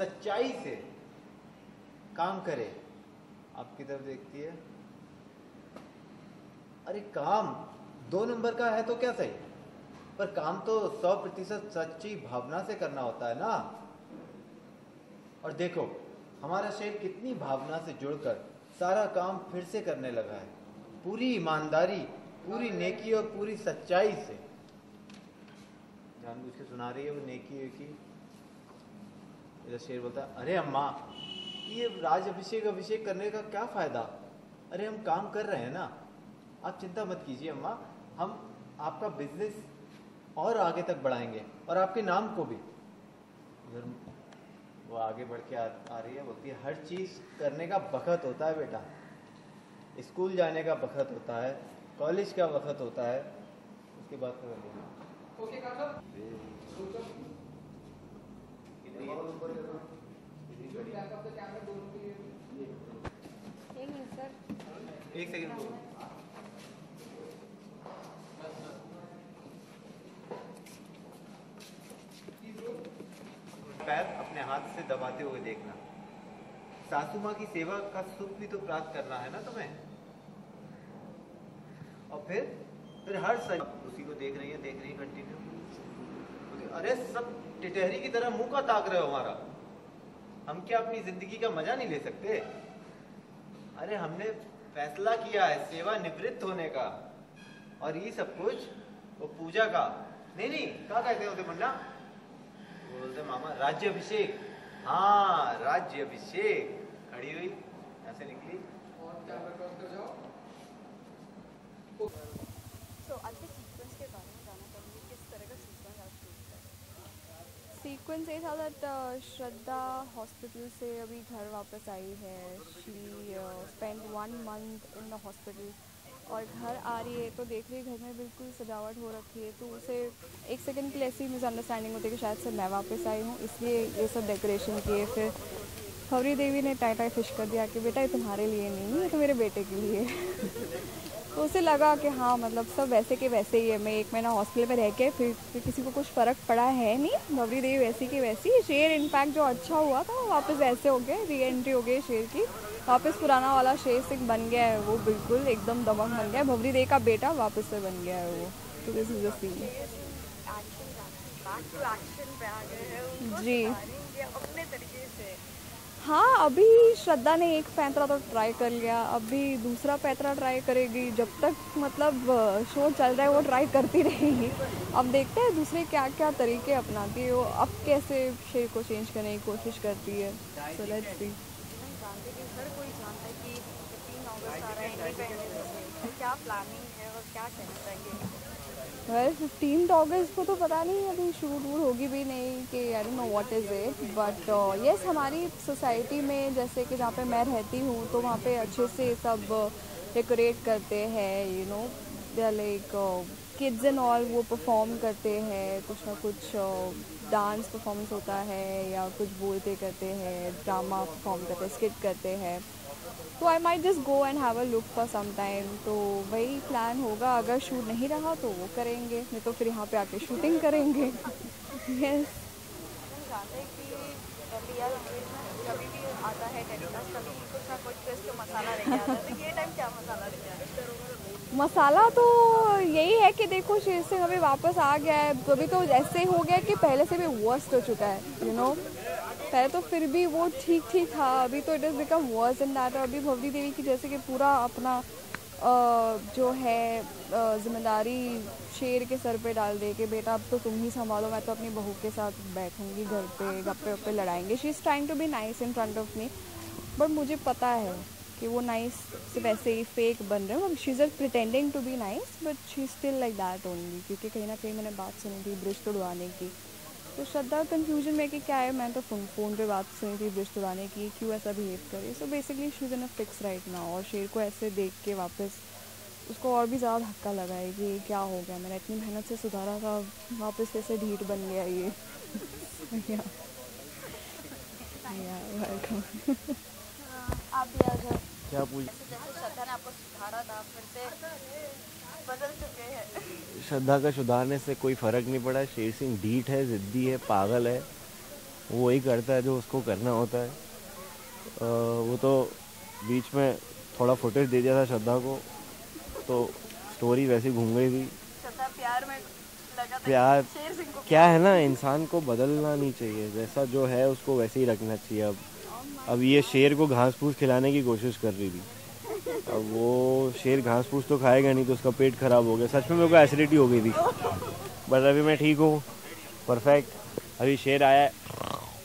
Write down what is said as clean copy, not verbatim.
सच्चाई से काम करे। आपकी तरफ देखती है, अरे काम 2 नंबर का है तो क्या सही, पर काम तो 100% सच्ची भावना से करना होता है ना। और देखो हमारा शहर कितनी भावना से जुड़कर सारा काम फिर से करने लगा है, पूरी ईमानदारी, पूरी नेकी और पूरी सच्चाई से। जानबूझ के सुना रही है वो नेकी वेकी। मेरा शेर बोलता है, अरे अम्मा ये राज अभिषेक करने का क्या फायदा, अरे हम काम कर रहे हैं ना, आप चिंता मत कीजिए अम्मा, हम आपका बिजनेस और आगे तक बढ़ाएंगे और आपके नाम को भी। वो आगे बढ़ के आ रही है, बोलती है हर चीज़ करने का वक्त होता है बेटा, स्कूल जाने का वक्त होता है, कॉलेज का वक्त होता है, उसके बाद कर लेना। एक सेकंड, पैर अपने हाथ से दबाते हुए देखना। सासू माँ की सेवा का सुख भी तो प्राप्त करना है ना तुम्हें। और फिर हर उसी को देख रही है कंटिन्यू। अरे सब टिटहरी की तरह मुंह का ताक रहे हो हमारा, हम क्या अपनी जिंदगी का मजा नहीं ले सकते? अरे हमने फैसला किया है सेवा निवृत्त होने का, और ये सब कुछ वो पूजा का नहीं क्या कहते होते मुन्ना, बोलते मामा राज्य अभिषेक। हाँ राज्य अभिषेक। खड़ी हुई ऐसे निकली और क्या जाओ। तो आज के सीक्वेंस के बारे में जानना चाहूँगी, किस तरह का सीक्वेंस आप शूट करें? सीक्वेंस ये था दैट श्रद्धा हॉस्पिटल से अभी घर वापस आई है। She spend 1 month in the hospital और घर आ रही है तो देख रही है घर में बिल्कुल सजावट हो रखी है, तो उसे एक सेकंड के लिए ऐसी मिसअंडरस्टैंडिंग होती है कि शायद से मैं वापस आई हूँ इसलिए ये सब डेकोरेशन किए। फिर खबरी देवी ने टाई फिश कर दिया कि बेटा ये तुम्हारे लिए नहीं है, ये तो मेरे बेटे के लिए तो उसे लगा कि हाँ मतलब सब वैसे के वैसे ही है। मैं 1 महीना हॉस्पिटल में रह के फिर किसी को कुछ फ़र्क पड़ा है नहीं, खबरी देवी वैसी की वैसी। शेर इनफैक्ट जो अच्छा हुआ था वापस वैसे हो गए, री एंट्री हो गई शेर की, वापस पुराना वाला शेर सिंह बन गया है वो, बिल्कुल एकदम दबंग बन गया है। भवरी देवी का बेटा वापस से बन गया है वो। तो दिस इज द सीन जी। अपने तरीके से हाँ, अभी श्रद्धा ने एक पैंतरा तो ट्राई कर लिया, अभी दूसरा पैंतरा ट्राई करेगी। जब तक मतलब शो चल रहा है वो ट्राई करती रहेगी। अब देखते हैं दूसरे क्या क्या तरीके अपनाती है वो, अब कैसे शेर को चेंज करने की कोशिश करती है। So let's see. हर कोई जानता है कि 15 अगस्त आ रहा है इंडिपेंडेंस डे, तो क्या प्लानिंग है और क्या कहना चाहिए? वेल 15 अगस्त को तो पता नहीं, अभी शूट वूट होगी भी नहीं कि I don't know what is it, but yes हमारी सोसाइटी में जैसे कि जहाँ पे मैं रहती हूँ तो वहाँ पे अच्छे से सब डेकोरेट करते हैं, you know they are like kids and all, वो परफॉर्म करते हैं, कुछ ना कुछ डांस परफॉर्मेंस होता है या कुछ बोलते करते हैं, ड्रामा परफॉर्म करते हैं, स्किट करते हैं। तो I might just go and have a look for some time. तो वही प्लान होगा, अगर शूट नहीं रहा तो वो करेंगे, नहीं तो फिर यहाँ पे आके शूटिंग करेंगे। यस कभी भी आता है कभी कुछ ना कुछ ट्विस्ट मसाला लेके आता है, तो ये टाइम क्या मसाला लेके आता है? मसाला तो यही है कि देखो शेर सिंह अभी वापस आ गया है, अभी तो ऐसे हो गया कि पहले से भी वर्स्ट हो चुका है, यू नो पहले तो फिर भी वो ठीक ठीक था, अभी तो it is become verse in that. अभी भवरी देवी की जैसे कि पूरा अपना जो है जिम्मेदारी शेर के सर पे डाल दे कि बेटा अब तो तुम ही संभालो, मैं तो अपनी बहू के साथ बैठूंगी घर पे, गप्पे वप्पे लड़ाएंगे। She is trying to be nice in front of me, but मुझे पता है कि वो नाइस सिर्फ ऐसे ही फेक बन रहे हो। She is pretending to be nice but she is still like that only, क्योंकि कहीं ना कहीं मैंने बात सुनी थी ब्रिज तोड़वाने की। तो श्रद्धा कंफ्यूजन में कि क्या है, मैं तो फ़ोन पे बात सुनी थी ब्रिज तोड़वाने की, क्यों ऐसा बिहेव करे। So basically she is in a fix right now, और शेर को ऐसे देख के वापस उसको और भी ज़्यादा धक्का लगा है कि क्या हो गया, मैंने इतनी मेहनत से सुधारा था, वापस कैसे ढीठ बन गया ये। वेलकम। आप भी आ जाओ। क्या पूछ? श्रद्धा ने आपको सुधारा था, फिर से बदल चुके हैं। श्रद्धा का सुधारने से कोई फ़र्क नहीं पड़ा। शेर सिंह ढीठ है, ज़िद्दी है, पागल है, वो वही करता है जो उसको करना होता है। वो तो बीच में थोड़ा फुटेज दे दिया था श्रद्धा को, तो स्टोरी वैसे घूम गई थी। श्रद्धा प्यार में लगा था, प्यार शेर सिंह को क्या है ना, इंसान को बदलना नहीं चाहिए, जैसा जो है उसको वैसे ही रखना चाहिए। अब ये शेर को घास फूस खिलाने की कोशिश कर रही थी, अब वो शेर घास फूस तो खाएगा नहीं, तो उसका पेट खराब हो गया। सच में मेरे को एसिडिटी हो गई थी, बट अभी मैं ठीक हूँ, परफेक्ट। अभी शेर आया है,